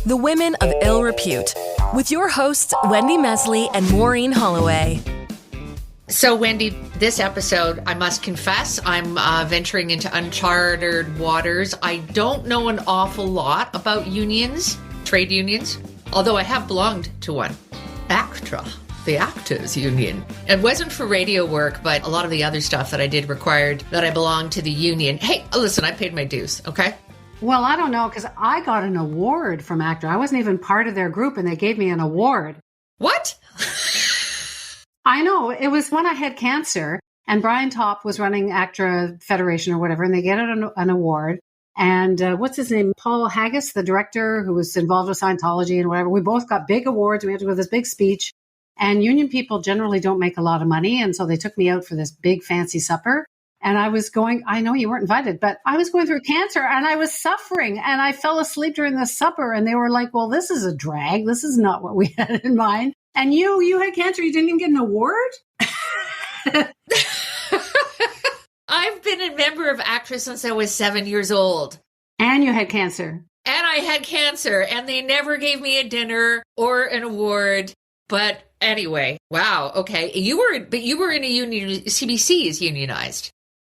The Women of Ill Repute, with your hosts, Wendy Mesley and Maureen Holloway. So, Wendy, this episode, I must confess, I'm venturing into uncharted waters. I don't know an awful lot about unions, trade unions, although I have belonged to one. ACTRA, the Actors Union. It wasn't for radio work, but a lot of the other stuff that I did required that I belonged to the union. Hey, listen, I paid my dues, okay? Well, I don't know, because I got an award from ACTRA. I wasn't even part of their group, and they gave me an award. What? I know. It was when I had cancer, and Brian Topp was running ACTRA Federation or whatever, and they get an award. And what's his name? Paul Haggis, the director who was involved with Scientology and whatever. We both got big awards. We had to go to this big speech. And union people generally don't make a lot of money, and so they took me out for this big fancy supper. And I was going, I know you weren't invited, but I was going through cancer and I was suffering and I fell asleep during the supper. And they were like, well, this is a drag. This is not what we had in mind. And you had cancer. You didn't even get an award? I've been a member of ACTRA since I was 7 years old. And you had cancer. And I had cancer and they never gave me a dinner or an award. But anyway, wow. Okay. You were in a union. CBC is unionized.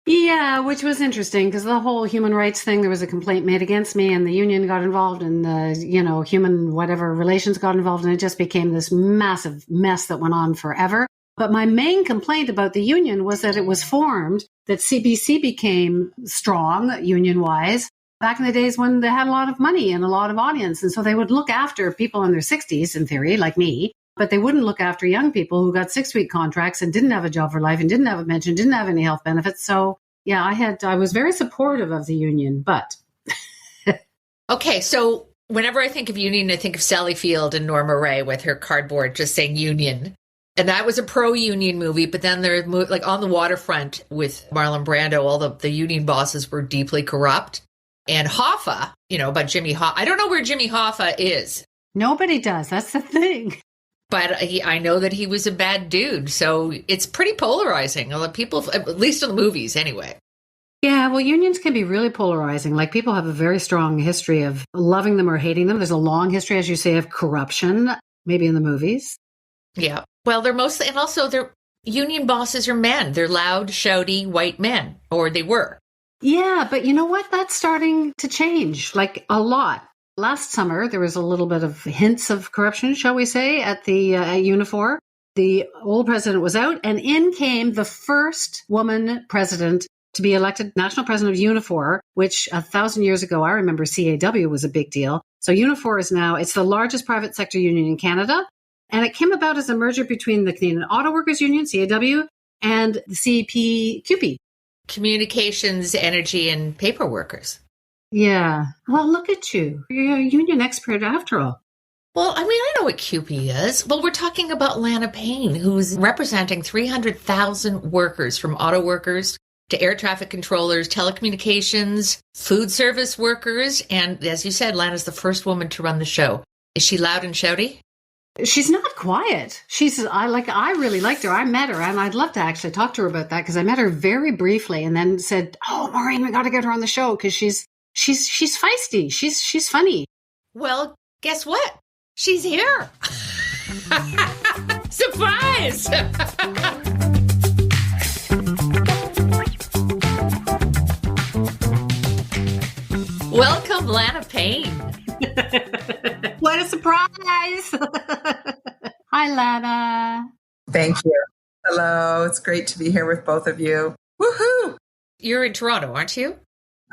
Yeah, which was interesting because the whole human rights thing, there was a complaint made against me and the union got involved and the, human whatever relations got involved and it just became this massive mess that went on forever. But my main complaint about the union was that it was formed, that CBC became strong union-wise back in the days when they had a lot of money and a lot of audience. And so they would look after people in their 60s, in theory, like me. But they wouldn't look after young people who got 6-week contracts and didn't have a job for life and didn't have a pension, didn't have any health benefits. So, yeah, I was very supportive of the union, but. Okay, so whenever I think of union, I think of Sally Field and Norma Ray with her cardboard just saying union. And that was a pro-union movie, but then there's like On the Waterfront with Marlon Brando, all the union bosses were deeply corrupt. And Hoffa, about Jimmy Hoffa. I don't know where Jimmy Hoffa is. Nobody does. That's the thing. But I know that he was a bad dude, so it's pretty polarizing. A lot of people, at least in the movies, anyway. Yeah, well, unions can be really polarizing. Like, people have a very strong history of loving them or hating them. There's a long history, as you say, of corruption, maybe in the movies. Yeah. Well, they're union bosses are men. They're loud, shouty, white men, or they were. Yeah, but you know what? That's starting to change, like a lot. Last summer, there was a little bit of hints of corruption, shall we say, at Unifor. The old president was out, and in came the first woman president to be elected national president of Unifor, which 1,000 years ago, I remember CAW was a big deal. So Unifor is now, it's the largest private sector union in Canada, and it came about as a merger between the Canadian Auto Workers Union, CAW, and the CPQP. Communications, energy, and paper workers. Yeah. Well, look at you. You're a union expert after all. Well, I know what CUPE is. Well, we're talking about Lana Payne, who's representing 300,000 workers, from auto workers to air traffic controllers, telecommunications, food service workers. And as you said, Lana's the first woman to run the show. Is she loud and shouty? She's not quiet. I really liked her. I met her, and I'd love to actually talk to her about that because I met her very briefly and then said, oh, Maureen, we got to get her on the show because she's feisty. She's funny. Well, guess what? She's here. Surprise! Welcome, Lana Payne. What a surprise. Hi, Lana. Thank you. Hello. It's great to be here with both of you. Woohoo! You're in Toronto, aren't you?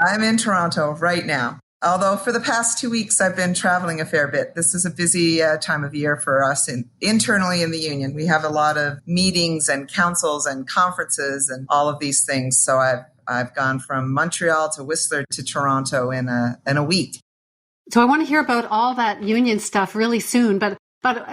I'm in Toronto right now. Although for the past 2 weeks, I've been traveling a fair bit. This is a busy time of year for us internally in the union. We have a lot of meetings and councils and conferences and all of these things. So I've gone from Montreal to Whistler to Toronto in a week. So I want to hear about all that union stuff really soon. But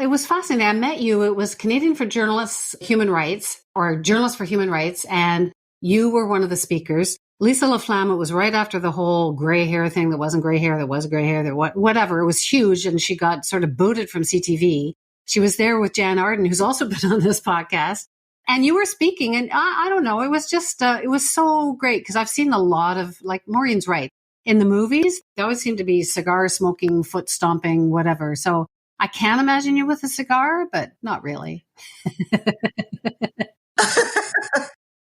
it was fascinating. I met you. It was Canadian for Journalists Human Rights, or Journalists for Human Rights, and you were one of the speakers. Lisa LaFlamme, it was right after the whole gray hair thing that wasn't gray hair, that was gray hair, whatever. It was huge, and she got sort of booted from CTV. She was there with Jan Arden, who's also been on this podcast. And you were speaking, and I don't know, it was just, it was so great, because I've seen a lot of, like, Maureen's right. in the movies, they always seem to be cigar smoking, foot stomping, whatever. So I can imagine you with a cigar, but not really.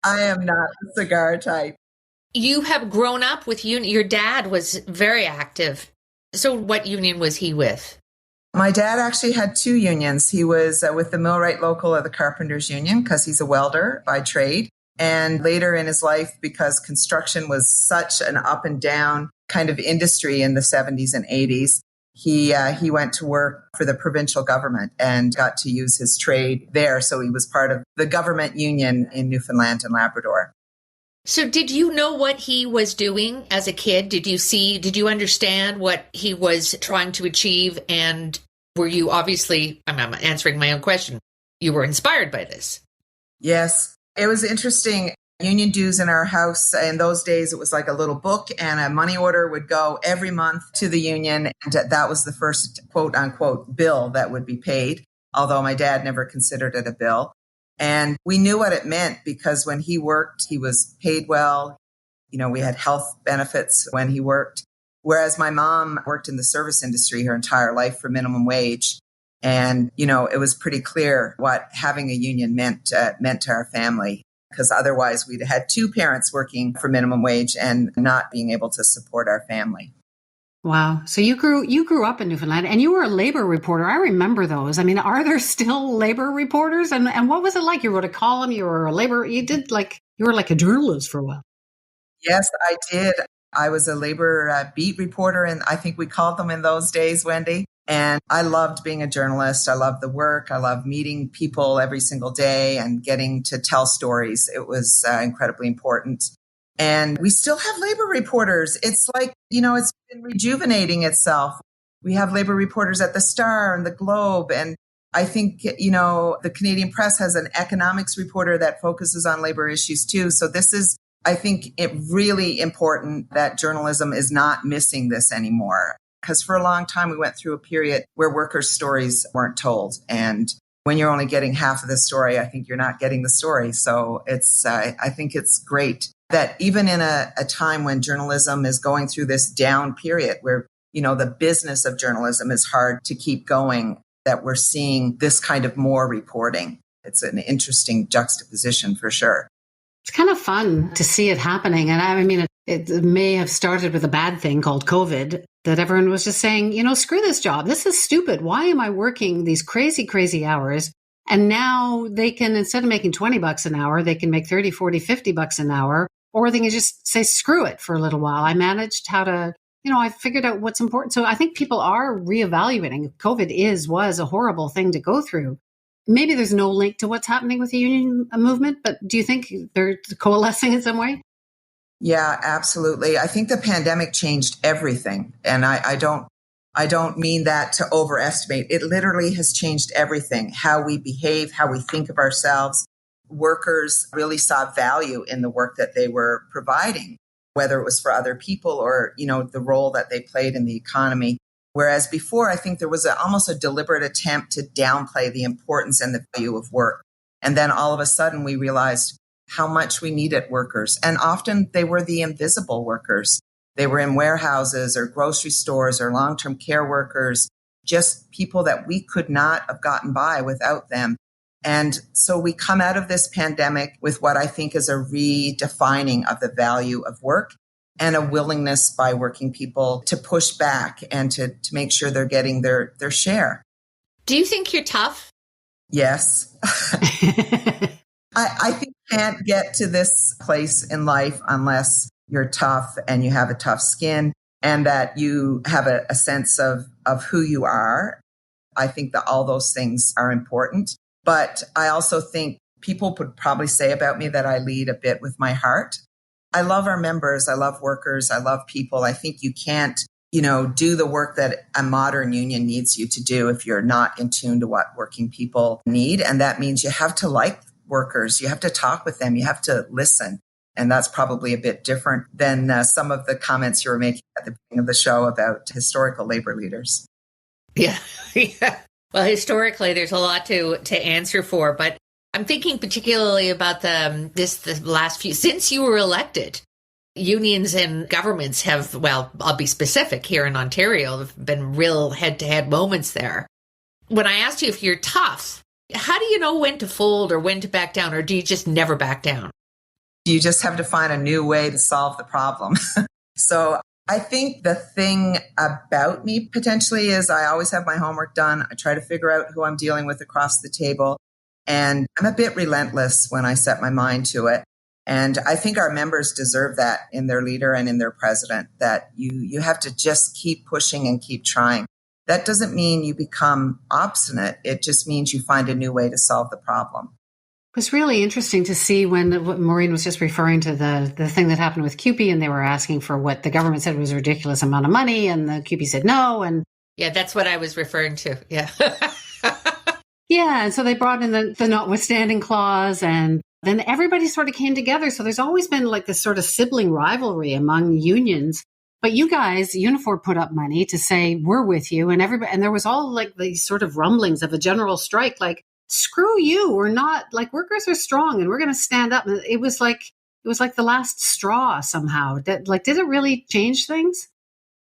I am not the cigar type. You have grown up with union. Your dad was very active. So what union was he with? My dad actually had two unions. He was with the Millwright Local of the Carpenters Union because he's a welder by trade. And later in his life, because construction was such an up and down kind of industry in the 70s and 80s, he went to work for the provincial government and got to use his trade there. So he was part of the government union in Newfoundland and Labrador. So did you know what he was doing as a kid? Did you understand what he was trying to achieve? And were you obviously, I'm answering my own question, you were inspired by this? Yes, it was interesting. Union dues in our house, in those days, it was like a little book and a money order would go every month to the union. And that was the first quote unquote bill that would be paid, although my dad never considered it a bill. And we knew what it meant because when he worked, he was paid well. You know, we had health benefits when he worked. Whereas my mom worked in the service industry her entire life for minimum wage. And, you know, it was pretty clear what having a union meant to our family, because otherwise we'd had two parents working for minimum wage and not being able to support our family. Wow. So you grew up in Newfoundland and you were a labor reporter. I remember those. I mean, are there still labor reporters? And what was it like? You wrote a column, you were like a journalist for a while. Yes, I did. I was a labor beat reporter, and I think we called them in those days, Wendy. And I loved being a journalist. I loved the work. I loved meeting people every single day and getting to tell stories. It was incredibly important. And we still have labor reporters. It's like, you know, it's been rejuvenating itself. We have labor reporters at the Star and the Globe. And I think, you know, the Canadian Press has an economics reporter that focuses on labor issues too. So this is, I think, it really important that journalism is not missing this anymore. Because for a long time, we went through a period where workers' stories weren't told. And when you're only getting half of the story, I think you're not getting the story. So it's, I think it's great that even in a time when journalism is going through this down period where, you know, the business of journalism is hard to keep going, that we're seeing this kind of more reporting. It's an interesting juxtaposition for sure. It's kind of fun to see it happening. And I mean, it may have started with a bad thing called COVID, that everyone was just saying, you know, screw this job. This is stupid. Why am I working these crazy, crazy hours? And now they can, instead of making $20 an hour, they can make 30, 40, $50 an hour, or they can just say, screw it for a little while. I managed how to, you know, I figured out what's important. So I think people are reevaluating. COVID was a horrible thing to go through. Maybe there's no link to what's happening with the union movement, but do you think they're coalescing in some way? Yeah, absolutely. I think the pandemic changed everything. And I don't mean that to overestimate. It literally has changed everything, how we behave, how we think of ourselves. Workers really saw value in the work that they were providing, whether it was for other people or, you know, the role that they played in the economy. Whereas before, I think there was almost a deliberate attempt to downplay the importance and the value of work. And then all of a sudden we realized how much we needed workers. And often they were the invisible workers. They were in warehouses or grocery stores or long-term care workers, just people that we could not have gotten by without them. And so we come out of this pandemic with what I think is a redefining of the value of work and a willingness by working people to push back and to make sure they're getting their share. Do you think you're tough? Yes. I think you can't get to this place in life unless you're tough and you have a tough skin and that you have a sense of who you are. I think that all those things are important. But I also think people would probably say about me that I lead a bit with my heart. I love our members. I love workers. I love people. I think you can't, you know, do the work that a modern union needs you to do if you're not in tune to what working people need. And that means you have to like workers. You have to talk with them. You have to listen. And that's probably a bit different than some of the comments you were making at the beginning of the show about historical labor leaders. Yeah. Yeah. Well, historically, there's a lot to answer for, but I'm thinking particularly about the last few, since you were elected, unions and governments have, well, I'll be specific here in Ontario, there have been real head-to-head moments there. When I asked you if you're tough, how do you know when to fold or when to back down, or do you just never back down? You just have to find a new way to solve the problem. So I think the thing about me potentially is I always have my homework done. I try to figure out who I'm dealing with across the table. And I'm a bit relentless when I set my mind to it. And I think our members deserve that in their leader and in their president, that you have to just keep pushing and keep trying. That doesn't mean you become obstinate. It just means you find a new way to solve the problem. It was really interesting to see when Maureen was just referring to the thing that happened with CUPE, and they were asking for what the government said was a ridiculous amount of money, and the CUPE said no. And yeah, that's what I was referring to. Yeah. Yeah, and so they brought in the notwithstanding clause, and then everybody sort of came together. So there's always been like this sort of sibling rivalry among unions. But you guys, Unifor put up money to say, we're with you. And everybody, and there was all like these sort of rumblings of a general strike, like, screw you. We're not, like, workers are strong and we're going to stand up. And it was like the last straw somehow. Did it really change things?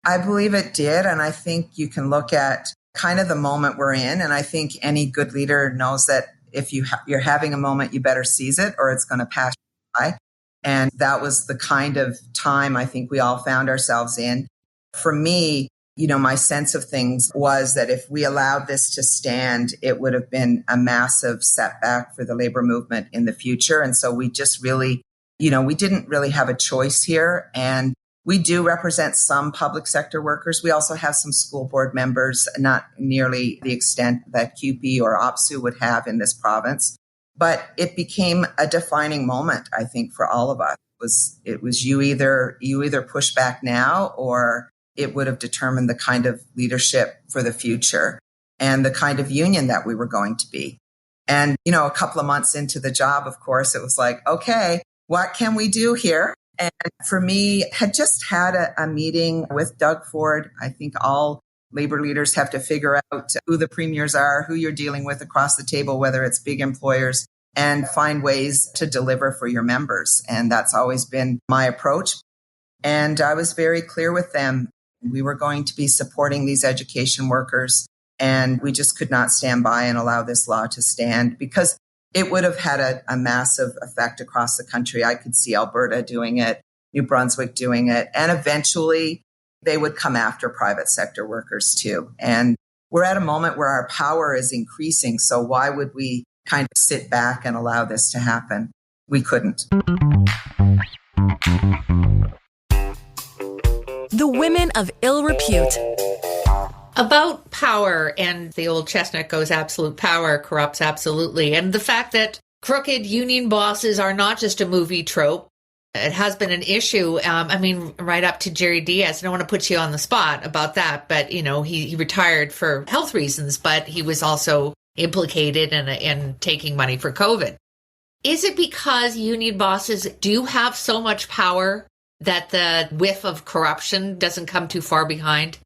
I believe it did. And I think you can look at kind of the moment we're in. And I think any good leader knows that if you're having a moment, you better seize it or it's going to pass you by. And that was the kind of time I think we all found ourselves in. For me, my sense of things was that if we allowed this to stand, it would have been a massive setback for the labor movement in the future. And so we just really, we didn't really have a choice here. And we do represent some public sector workers. We also have some school board members, not nearly the extent that CUPE or OPSEU would have in this province. But it became a defining moment, I think, for all of us. It was you either push back now, or it would have determined the kind of leadership for the future and the kind of union that we were going to be. And, a couple of months into the job, of course, it was like, okay, what can we do here? And for me, had just had a meeting with Doug Ford. I think all labor leaders have to figure out who the premiers are, who you're dealing with across the table, whether it's big employers, and find ways to deliver for your members. And that's always been my approach. And I was very clear with them. We were going to be supporting these education workers, and we just could not stand by and allow this law to stand because it would have had a massive effect across the country. I could see Alberta doing it, New Brunswick doing it, and eventually they would come after private sector workers too. And we're at a moment where our power is increasing. So why would we kind of sit back and allow this to happen? We couldn't. The women of ill repute. About power, and the old chestnut goes, absolute power corrupts absolutely. And the fact that crooked union bosses are not just a movie trope. It has been an issue. Right up to Jerry Diaz. I don't want to put you on the spot about that, but, he retired for health reasons, but he was also implicated in taking money for COVID. Is it because union bosses do have so much power that the whiff of corruption doesn't come too far behind?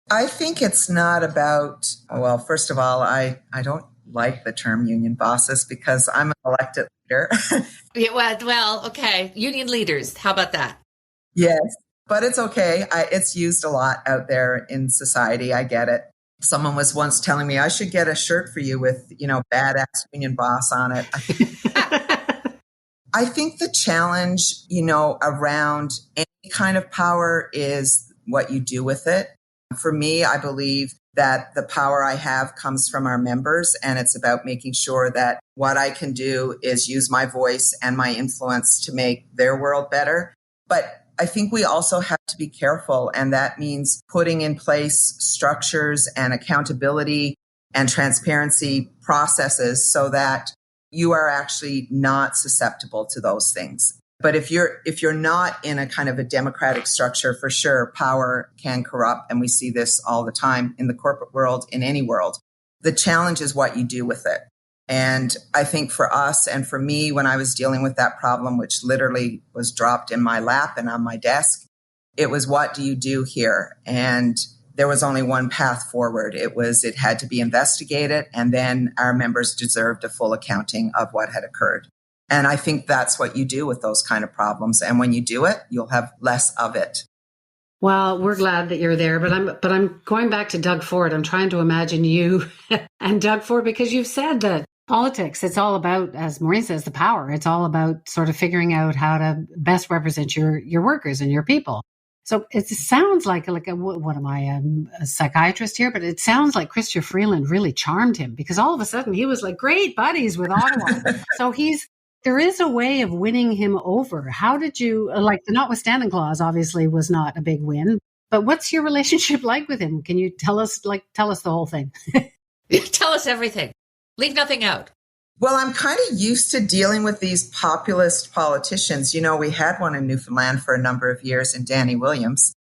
I think it's not about, well, first of all, I don't like the term union bosses because I'm an elected leader. Yeah, well, okay. Union leaders. How about that? Yes, but it's okay. It's used a lot out there in society. I get it. Someone was once telling me I should get a shirt for you with, badass union boss on it. I think the challenge, around any kind of power is what you do with it. For me, I believe that the power I have comes from our members, and it's about making sure that what I can do is use my voice and my influence to make their world better. But I think we also have to be careful, and that means putting in place structures and accountability and transparency processes so that you are actually not susceptible to those things. But if you're not in a kind of a democratic structure, for sure, power can corrupt. And we see this all the time in the corporate world, in any world. The challenge is what you do with it. And I think for us and for me, when I was dealing with that problem, which literally was dropped in my lap and on my desk, it was, what do you do here? And there was only one path forward. It had to be investigated. And then our members deserved a full accounting of what had occurred. And I think that's what you do with those kind of problems. And when you do it, you'll have less of it. Well, we're glad that you're there, but I'm going back to Doug Ford. I'm trying to imagine you and Doug Ford, because you've said that politics, it's all about, as Maureen says, the power. It's all about sort of figuring out how to best represent your workers and your people. So it sounds like what am I, a psychiatrist here? But it sounds like Chrystia Freeland really charmed him, because all of a sudden he was like great buddies with Ottawa. So there is a way of winning him over. How did you, like, the notwithstanding clause obviously was not a big win, but what's your relationship like with him? Can you tell us the whole thing? Tell us everything. Leave nothing out. Well, I'm kind of used to dealing with these populist politicians. You know, we had one in Newfoundland for a number of years in Danny Williams.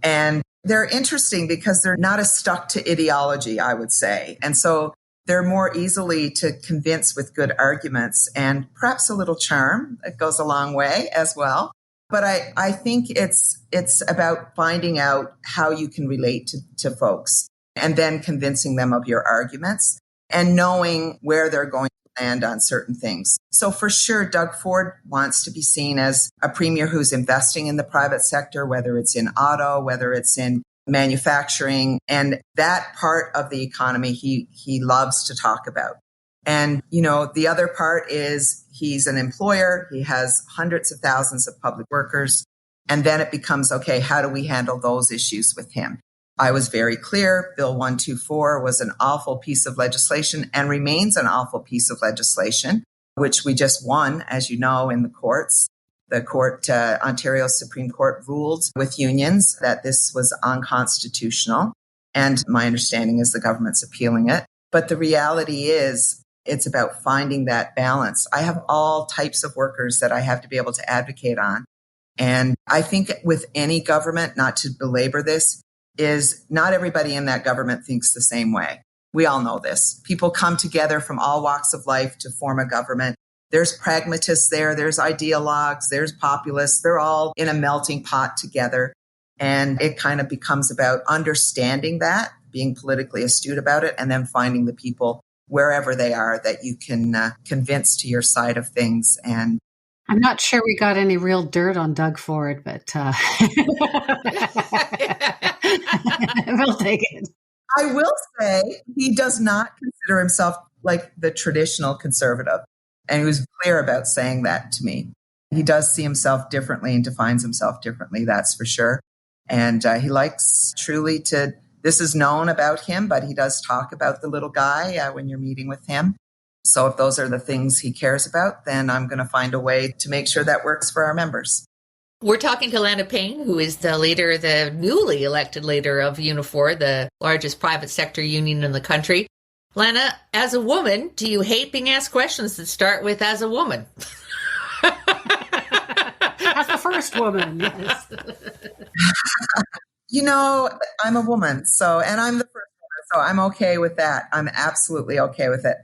And they're interesting because they're not as stuck to ideology, I would say. And so they're more easily to convince with good arguments, and perhaps a little charm. It goes a long way as well. But I think it's about finding out how you can relate to folks and then convincing them of your arguments and knowing where they're going to land on certain things. So for sure, Doug Ford wants to be seen as a premier who's investing in the private sector, whether it's in auto, whether it's in manufacturing, and that part of the economy he loves to talk about. And, you know, the other part is he's an employer. He has hundreds of thousands of public workers. And then it becomes, okay, how do we handle those issues with him? I was very clear. Bill 124 was an awful piece of legislation and remains an awful piece of legislation, which we just won, as you know, in the courts. The court, Ontario Supreme Court, ruled with unions that this was unconstitutional. And my understanding is the government's appealing it. But the reality is it's about finding that balance. I have all types of workers that I have to be able to advocate on. And I think with any government, not to belabor this, is not everybody in that government thinks the same way. We all know this. People come together from all walks of life to form a government. There's pragmatists there, there's ideologues, there's populists. They're all in a melting pot together. And it kind of becomes about understanding that, being politically astute about it, and then finding the people wherever they are that you can convince to your side of things. And I'm not sure we got any real dirt on Doug Ford, but we'll take it. I will say he does not consider himself like the traditional conservative. And he was clear about saying that to me. He does see himself differently and defines himself differently, that's for sure. And he likes truly to, this is known about him, but he does talk about the little guy when you're meeting with him. So if those are the things he cares about, then I'm going to find a way to make sure that works for our members. We're talking to Lana Payne, who is the newly elected leader of Unifor, the largest private sector union in the country. Lana, as a woman, do you hate being asked questions that start with "as a woman"? As the first woman, yes. You know, I'm a woman, and I'm the first woman, so I'm okay with that. I'm absolutely okay with it.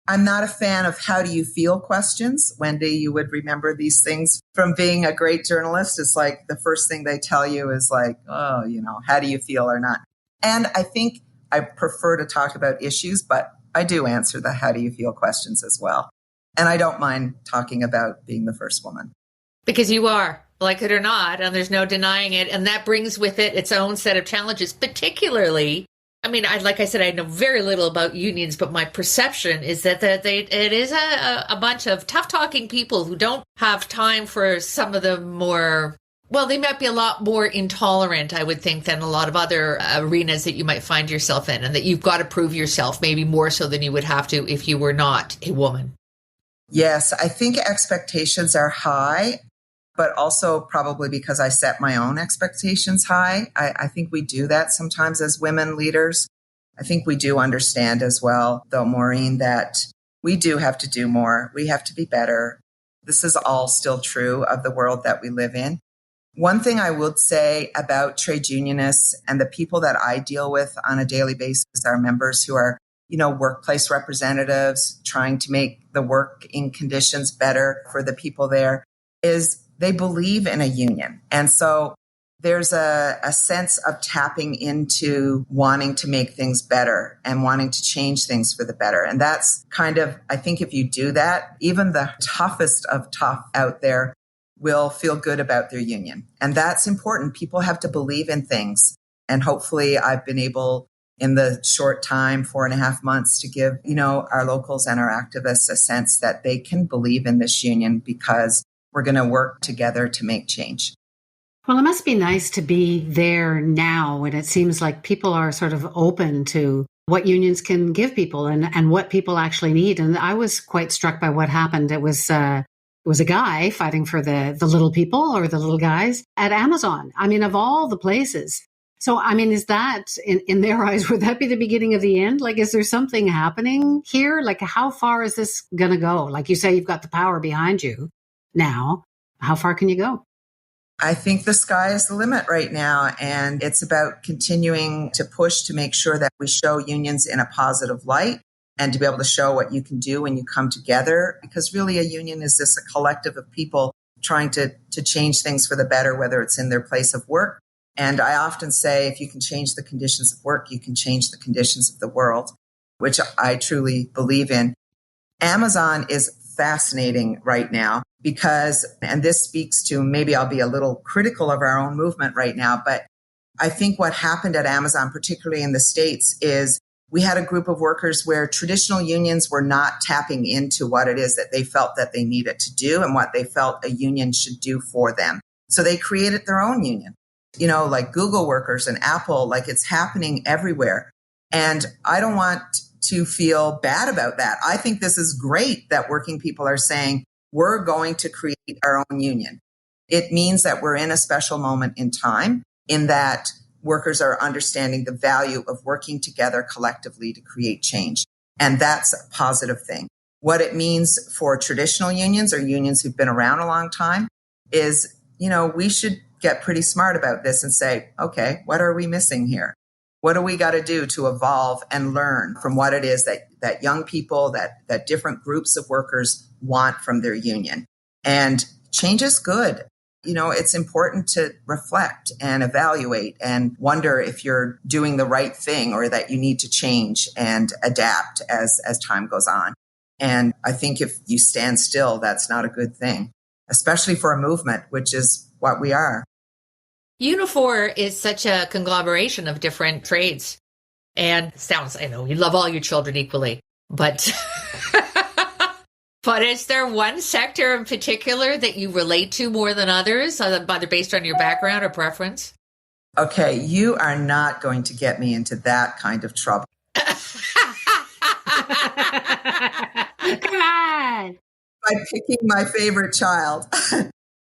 I'm not a fan of how do you feel questions. Wendy, you would remember these things from being a great journalist. It's like the first thing they tell you is like, oh, you know, how do you feel or not? And I think I prefer to talk about issues, but I do answer the how do you feel questions as well. And I don't mind talking about being the first woman. Because you are, like it or not, and there's no denying it. And that brings with it its own set of challenges, particularly, I mean, like I said, I know very little about unions, but my perception is that it is a bunch of tough-talking people who don't have time for some of the more, well, they might be a lot more intolerant, I would think, than a lot of other arenas that you might find yourself in, and that you've got to prove yourself, maybe more so than you would have to if you were not a woman. Yes, I think expectations are high, but also probably because I set my own expectations high. I think we do that sometimes as women leaders. I think we do understand as well, though, Maureen, that we do have to do more. We have to be better. This is all still true of the world that we live in. One thing I would say about trade unionists and the people that I deal with on a daily basis, our members who are, you know, workplace representatives trying to make the working conditions better for the people there, is they believe in a union. And so there's a sense of tapping into wanting to make things better and wanting to change things for the better. And that's kind of, I think if you do that, even the toughest of tough out there will feel good about their union. And that's important. People have to believe in things. And hopefully I've been able in the short time, 4.5 months, to give, our locals and our activists a sense that they can believe in this union because we're going to work together to make change. Well, it must be nice to be there now when it seems like people are sort of open to what unions can give people and what people actually need. And I was quite struck by what happened. It was a guy fighting for the little people or the little guys at Amazon. I mean, of all the places. So, I mean, is that, in their eyes, would that be the beginning of the end? Like, is there something happening here? Like, how far is this going to go? Like you say, you've got the power behind you now. How far can you go? I think the sky is the limit right now, and it's about continuing to push to make sure that we show unions in a positive light and to be able to show what you can do when you come together, because really a union is just a collective of people trying to change things for the better, whether it's in their place of work. And I often say, if you can change the conditions of work, you can change the conditions of the world, which I truly believe in. Amazon is fascinating right now because, and this speaks to, maybe I'll be a little critical of our own movement right now, but I think what happened at Amazon, particularly in the States, is we had a group of workers where traditional unions were not tapping into what it is that they felt that they needed to do and what they felt a union should do for them. So they created their own union, like Google workers and Apple, like it's happening everywhere. And I don't want to feel bad about that. I think this is great that working people are saying, we're going to create our own union. It means that we're in a special moment in time in that workers are understanding the value of working together collectively to create change. And that's a positive thing. What it means for traditional unions or unions who've been around a long time is, we should get pretty smart about this and say, okay, what are we missing here? What do we got to do to evolve and learn from what it is that young people, that different groups of workers want from their union? And change is good. It's important to reflect and evaluate and wonder if you're doing the right thing or that you need to change and adapt as time goes on. And I think if you stand still, that's not a good thing, especially for a movement, which is what we are. Unifor is such a conglomeration of different trades. And I know you love all your children equally, but but is there one sector in particular that you relate to more than others, either based on your background or preference? Okay, you are not going to get me into that kind of trouble. Come on. By picking my favorite child.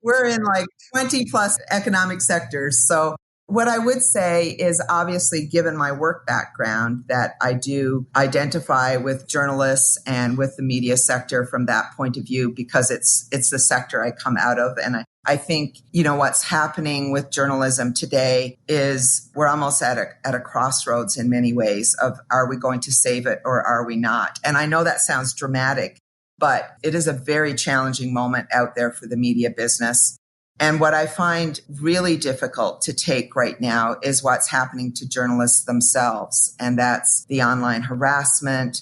We're in like 20 plus economic sectors. So what I would say is, obviously, given my work background, that I do identify with journalists and with the media sector from that point of view, because it's the sector I come out of. And I think, what's happening with journalism today is we're almost at a crossroads in many ways of, are we going to save it or are we not? And I know that sounds dramatic, but it is a very challenging moment out there for the media business. And what I find really difficult to take right now is what's happening to journalists themselves. And that's the online harassment,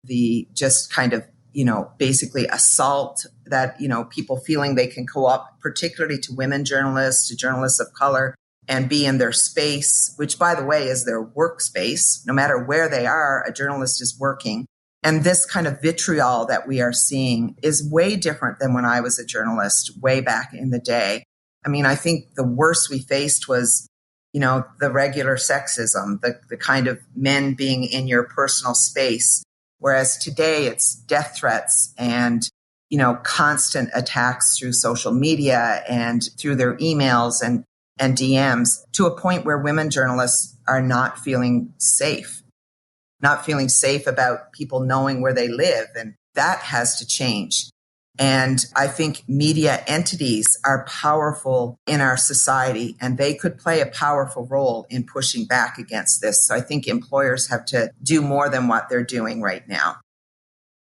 the just kind of, basically assault that, people feeling they can go up, particularly to women journalists, to journalists of color, and be in their space, which, by the way, is their workspace. No matter where they are, a journalist is working. And this kind of vitriol that we are seeing is way different than when I was a journalist way back in the day. I mean, I think the worst we faced was, the regular sexism, the kind of men being in your personal space. Whereas today it's death threats and, constant attacks through social media and through their emails and DMs, to a point where women journalists are not feeling safe about people knowing where they live. And that has to change. And I think media entities are powerful in our society, and they could play a powerful role in pushing back against this. So I think employers have to do more than what they're doing right now.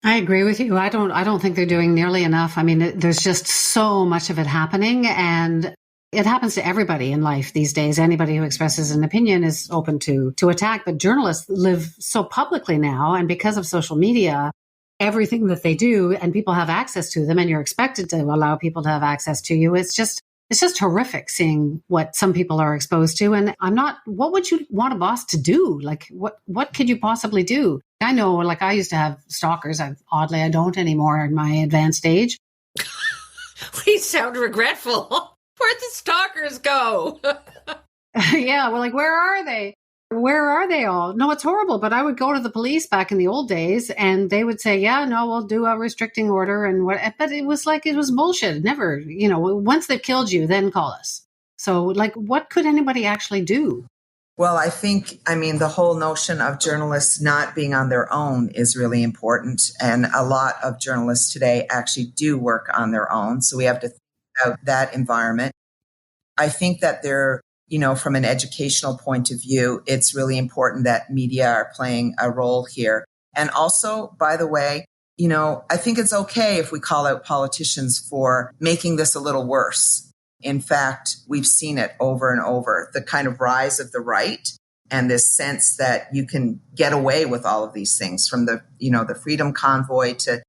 I agree with you. I don't think they're doing nearly enough. I mean, there's just so much of it happening. And It happens to everybody in life these days. Anybody who expresses an opinion is open to attack, but journalists live so publicly now. And because of social media, everything that they do and people have access to them, and you're expected to allow people to have access to you. It's just horrific seeing what some people are exposed to. And what would you want a boss to do? Like, what could you possibly do? I know, like, I used to have stalkers. Oddly, I don't anymore in my advanced age. We sound regretful. Where'd the stalkers go? Yeah, well, like, where are they? Where are they all? No, it's horrible. But I would go to the police back in the old days and they would say, yeah, no, we'll do a restricting order and what. But it was bullshit. Never, once they've killed you, then call us. So, like, what could anybody actually do? Well, the whole notion of journalists not being on their own is really important. And a lot of journalists today actually do work on their own. So we have to think about that environment. I think that from an educational point of view, it's really important that media are playing a role here. And also, by the way, I think it's okay if we call out politicians for making this a little worse. In fact, we've seen it over and over, the kind of rise of the right and this sense that you can get away with all of these things, from the Freedom Convoy to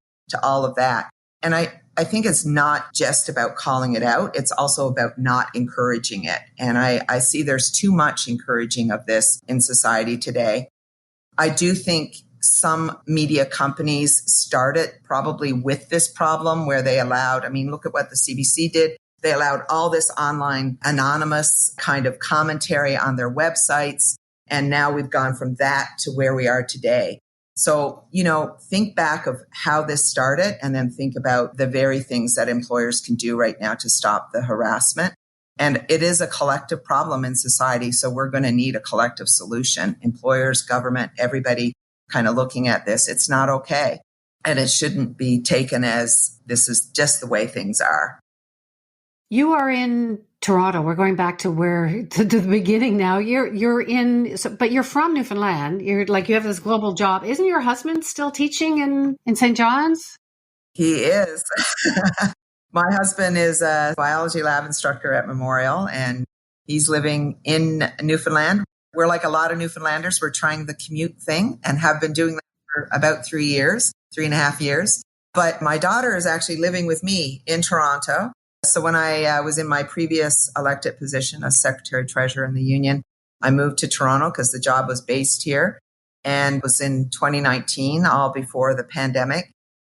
all of that. And I think it's not just about calling it out. It's also about not encouraging it. And I see there's too much encouraging of this in society today. I do think some media companies started probably with this problem where they allowed, look at what the CBC did. They allowed all this online anonymous kind of commentary on their websites. And now we've gone from that to where we are today. So, think back of how this started and then think about the very things that employers can do right now to stop the harassment. And it is a collective problem in society. So we're going to need a collective solution. Employers, government, everybody kind of looking at this. It's not okay. And it shouldn't be taken as this is just the way things are. You are in Toronto. We're going back to the beginning now. But you're from Newfoundland. You have this global job. Isn't your husband still teaching in St. John's? He is. My husband is a biology lab instructor at Memorial, and he's living in Newfoundland. We're like a lot of Newfoundlanders. We're trying the commute thing and have been doing that for about 3.5 years. But my daughter is actually living with me in Toronto. So when I was in my previous elected position as Secretary Treasurer in the Union, I moved to Toronto because the job was based here, and was in 2019, all before the pandemic.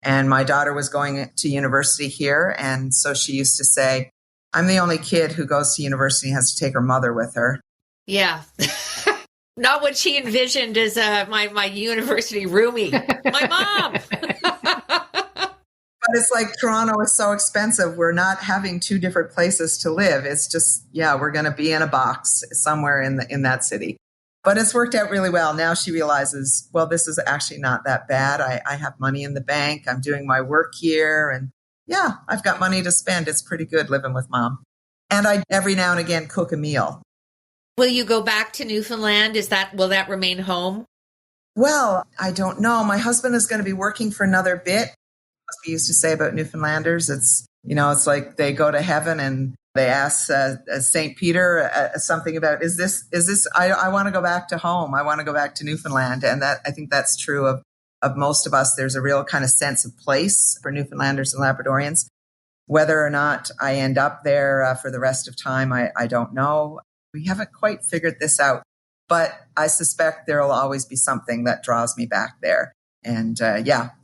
And my daughter was going to university here. And so she used to say, I'm the only kid who goes to university and has to take her mother with her. Yeah. Not what she envisioned as my university roomie. My mom. But it's like Toronto is so expensive. We're not having two different places to live. It's just, we're going to be in a box somewhere in that city. But it's worked out really well. Now she realizes, well, this is actually not that bad. I have money in the bank. I'm doing my work here. And I've got money to spend. It's pretty good living with mom. And I every now and again cook a meal. Will you go back to Newfoundland? Will that remain home? Well, I don't know. My husband is going to be working for another bit. We used to say about Newfoundlanders, it's like they go to heaven and they ask St. Peter something about, is this, I want to go back to home. I want to go back to Newfoundland. And I think that's true of most of us. There's a real kind of sense of place for Newfoundlanders and Labradorians. Whether or not I end up there for the rest of time, I don't know. We haven't quite figured this out, but I suspect there will always be something that draws me back there. And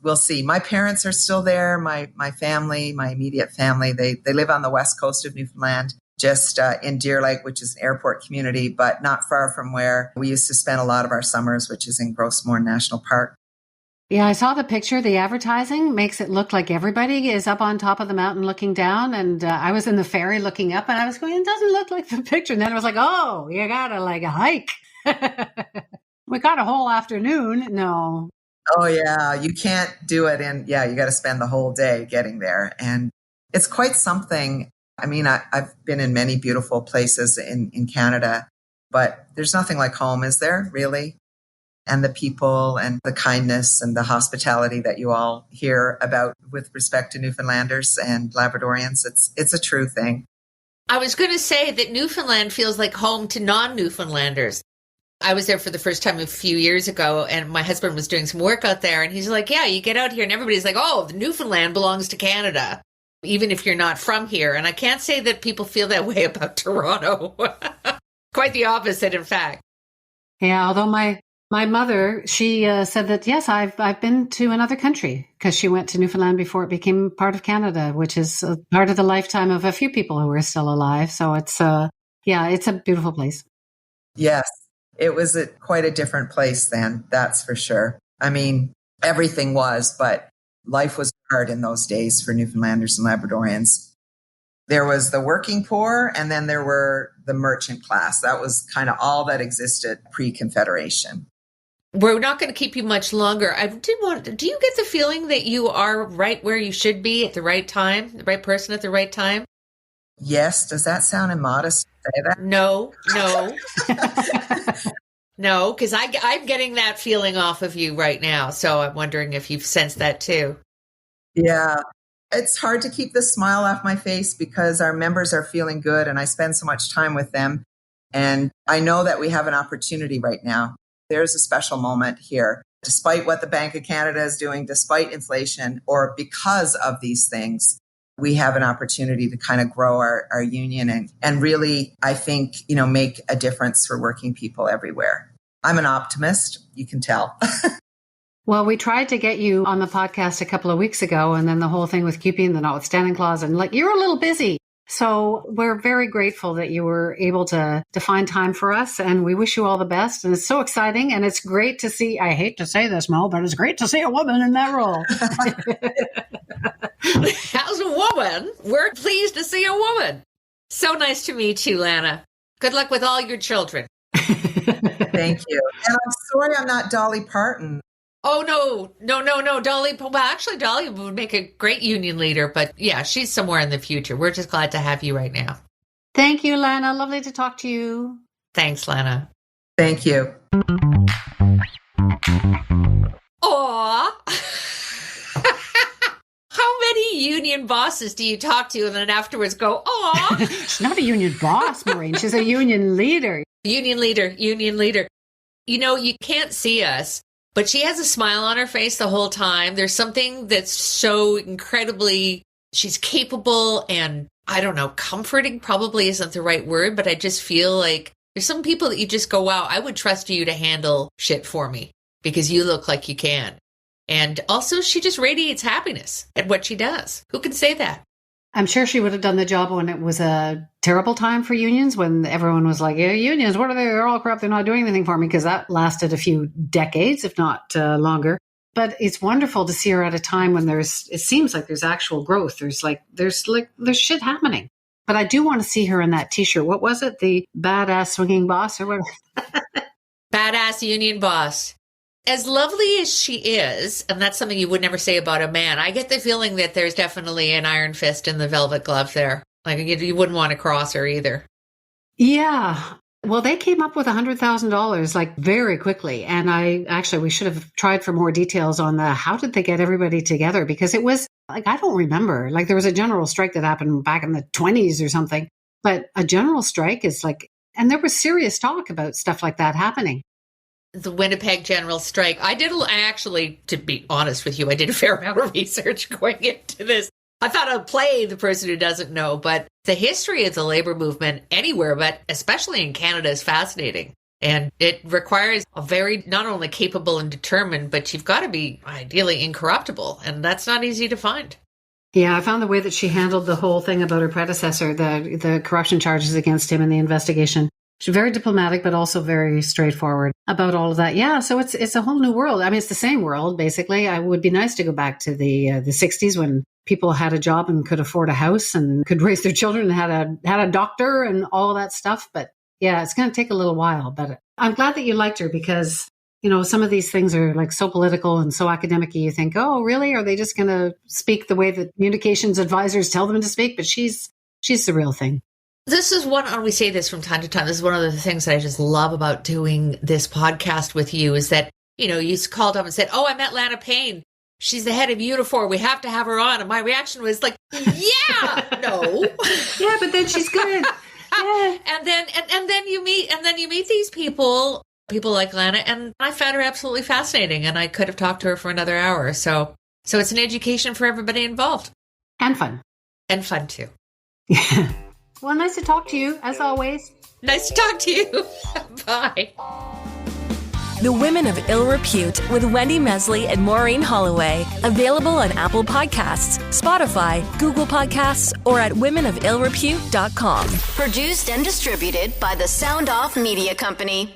we'll see. My parents are still there. My family, my immediate family, they live on the west coast of Newfoundland, just in Deer Lake, which is an airport community, but not far from where we used to spend a lot of our summers, which is in Grossmoor National Park. Yeah, I saw the picture. The advertising makes it look like everybody is up on top of the mountain looking down. And I was in the ferry looking up and I was going, it doesn't look like the picture. And then I was like, oh, you got to a hike. We got a whole afternoon. No. Oh, yeah. You can't do it you got to spend the whole day getting there. And it's quite something. I've been in many beautiful places in Canada, but there's nothing like home, is there, really? And the people and the kindness and the hospitality that you all hear about with respect to Newfoundlanders and Labradorians, it's a true thing. I was going to say that Newfoundland feels like home to non-Newfoundlanders. I was there for the first time a few years ago, and my husband was doing some work out there, and he's like, yeah, you get out here, and everybody's like, oh, the Newfoundland belongs to Canada, even if you're not from here. And I can't say that people feel that way about Toronto. Quite the opposite, in fact. Yeah, although my mother, she said that, yes, I've been to another country because she went to Newfoundland before it became part of Canada, which is a part of the lifetime of a few people who are still alive. So it's, it's a beautiful place. Yes, it was quite a different place then, that's for sure. I mean, everything was, but life was hard in those days for Newfoundlanders and Labradorians. There was the working poor, and then there were the merchant class. That was kind of all that existed pre-Confederation. We're not going to keep you much longer. Do you get the feeling that you are right where you should be at the right time, the right person at the right time? Yes. Does that sound immodest to say that? No. No, because I'm getting that feeling off of you right now. So I'm wondering if you've sensed that too. Yeah. It's hard to keep the smile off my face because our members are feeling good and I spend so much time with them. And I know that we have an opportunity right now. There's a special moment here, despite what the Bank of Canada is doing, despite inflation, or because of these things. We have an opportunity to kind of grow our union and really, I think, make a difference for working people everywhere. I'm an optimist, you can tell. Well, we tried to get you on the podcast a couple of weeks ago, and then the whole thing with keeping the notwithstanding clause, and you're a little busy. So we're very grateful that you were able to find time for us, and we wish you all the best. And it's so exciting, and it's great to see, I hate to say this, Mo, but it's great to see a woman in that role. As a woman, we're pleased to see a woman. So nice to meet you, Lana. Good luck with all your children. Thank you. And I'm sorry I'm not Dolly Parton. Oh, no. Dolly, well, actually, Dolly would make a great union leader, but yeah, she's somewhere in the future. We're just glad to have you right now. Thank you, Lana. Lovely to talk to you. Thanks, Lana. Thank you. Aw. How many union bosses do you talk to and then afterwards go, aw? She's not a union boss, Maureen. She's a union leader. Union leader. You can't see us, but she has a smile on her face the whole time. There's something that's so incredibly, she's capable and, I don't know, comforting probably isn't the right word, but I just feel like there's some people that you just go, wow, I would trust you to handle shit for me because you look like you can. And also, she just radiates happiness at what she does. Who can say that? I'm sure she would have done the job when it was a terrible time for unions, when everyone was like, yeah, unions, what are they? They're all corrupt. They're not doing anything for me, because that lasted a few decades, if not longer. But it's wonderful to see her at a time when it seems like there's actual growth. There's shit happening. But I do want to see her in that T-shirt. What was it? The badass swinging boss or whatever? Badass union boss. As lovely as she is, and that's something you would never say about a man, I get the feeling that there's definitely an iron fist in the velvet glove there. Like, you wouldn't want to cross her either. Yeah. Well, they came up with $100,000 very quickly. And we should have tried for more details on how did they get everybody together? Because it was I don't remember. There was a general strike that happened back in the 1920s or something. But a general strike is and there was serious talk about stuff like that happening. The Winnipeg General Strike. To be honest with you, I did a fair amount of research going into this. I thought I'd play the person who doesn't know, but the history of the labor movement anywhere, but especially in Canada, is fascinating. And it requires a very, not only capable and determined, but you've got to be ideally incorruptible. And that's not easy to find. Yeah, I found the way that she handled the whole thing about her predecessor, the corruption charges against him in the investigation. She's very diplomatic, but also very straightforward about all of that. Yeah, so it's a whole new world. I mean, it's the same world, basically. It would be nice to go back to the 60s when people had a job and could afford a house and could raise their children and had a doctor and all of that stuff. But yeah, it's going to take a little while. But I'm glad that you liked her because, some of these things are so political and so academic-y. You think, oh, really? Are they just going to speak the way that communications advisors tell them to speak? But she's the real thing. This is and we say this from time to time, this is one of the things that I just love about doing this podcast with you is that, you called up and said, oh, I met Lana Payne. she's the head of Unifor. We have to have her on. And my reaction was like, yeah, no. Yeah, but then she's good. Yeah. And then you meet these people like Lana, and I found her absolutely fascinating, and I could have talked to her for another hour. So it's an education for everybody involved. And fun. And fun too. Yeah. Well, nice to talk to you, as always. Nice to talk to you. Bye. The Women of Ill Repute with Wendy Mesley and Maureen Holloway. Available on Apple Podcasts, Spotify, Google Podcasts, or at womenofillrepute.com. Produced and distributed by the Sound Off Media Company.